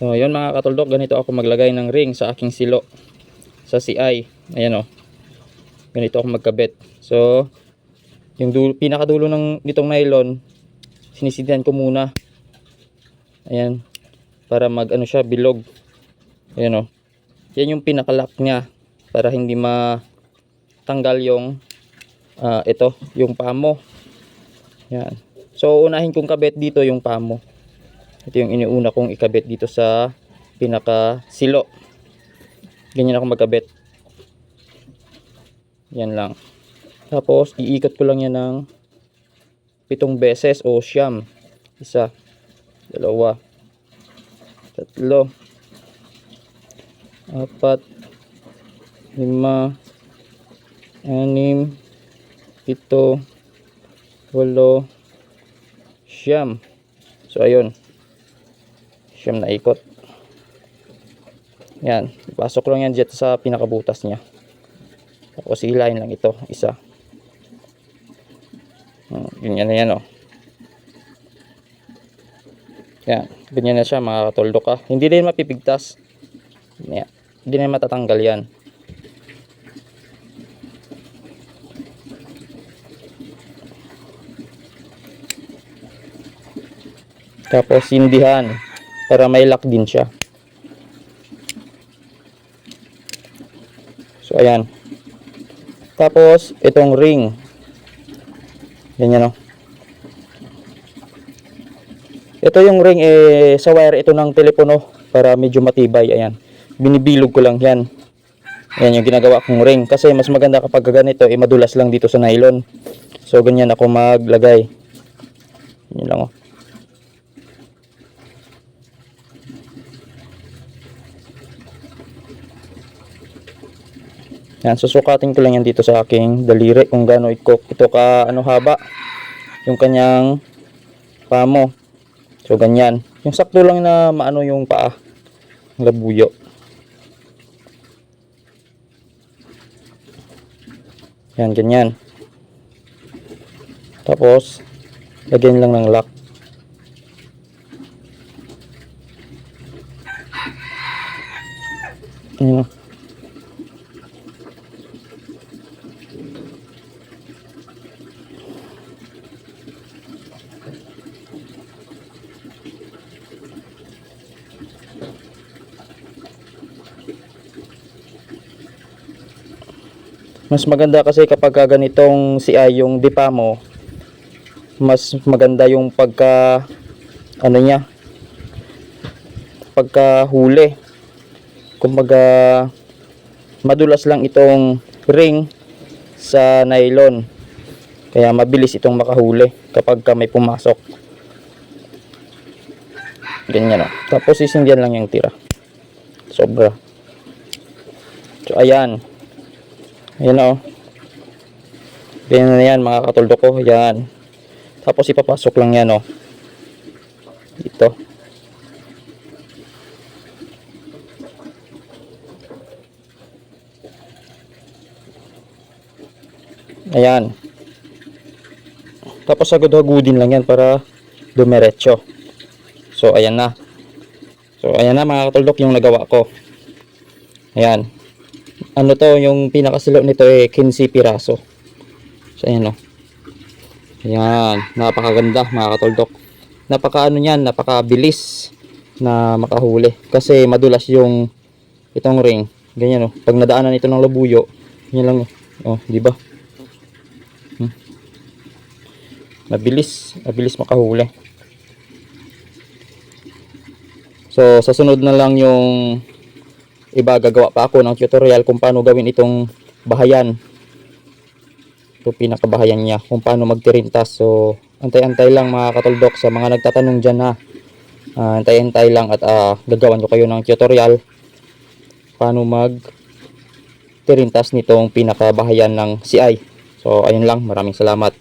So yun mga katuldok, ganito ako maglagay ng ring sa aking silo sa CI. Ayan o, ganito ako magkabit. So yung pinakadulo nitong nylon, sinisidyan ko muna. Ayan, para mag ano siya, bilog. Ayan o, yan yung pinakalock nya para hindi matanggal yung ito, yung pamo. Yan. So unahin kong kabit dito yung pamo. Ito yung iniuna kong ikabit dito sa pinaka silo. Ganyan ako magkabit. Yan lang. Tapos iikot ko lang yan ng 7 beses o siyam. 1, 2, 3, 4, 5, 6, 7, 8, 8, 9. So ayun, siyam na ikot. Yan, ipasok lang yan dito sa pinakabutas nya. Tapos hilahin lang ito, isa. Ganyan na yan o. Yan, ganyan na siya mga katuldok ha. Hindi din mapipigtas. Yan, hindi na matatanggal yan. Tapos sindihan para may lock din siya. So ayan. Tapos itong ring. Ganyan o. Ito yung ring sa wire ito ng telepono para medyo matibay. Ayan. Binibilog ko lang yan. Ayan yung ginagawa kong ring. Kasi mas maganda kapag ganito madulas lang dito sa nylon. So ganyan ako maglagay. Yan lang o. Yan, susukatin ko lang yan dito sa aking daliri kung gaano ito ka haba yung kanyang pamo. So ganyan. Yung sakto lang na maano yung paa ng labuyo. Yan, ganyan. Tapos lagyan lang ng lock. Yan. Mas maganda kasi kapag ganitong CI yung dipa mo, mas maganda yung pagka niya, pagka huli. Kumbaga madulas lang itong ring sa nylon, kaya mabilis itong makahuli kapag may pumasok. Ganyan o. Tapos isindihan lang yung tira, sobra. So ayan. Ayan o. Ganyan na yan mga katuldok ko. Ayan. Tapos ipapasok lang yan o. Dito. Ayan. Tapos agad-agudin lang yan para dumiretso. So ayan na. So ayan na mga katuldok yung nagawa ko. Ayan. Ano to, yung pinakasilo nito 15 piraso. So ayan o. Ayan, napakaganda mga katuldok. Napakaano niyan, napakabilis na makahuli kasi madulas yung itong ring. Ganyan o. Pag nadaanan ito ng labuyo, yan lang o, di ba? Mabilis makahuli. So sa sunod na lang yung iba, gagawa pa ako ng tutorial kung paano gawin itong bahayan. Ito pinakabahayan niya, kung paano magtirintas. So antay-antay lang mga katuldok sa mga nagtatanong dyan ha. Antay-antay lang at gagawan ko kayo ng tutorial paano magtirintas nitong pinakabahayan ng CI. So ayun lang, maraming salamat.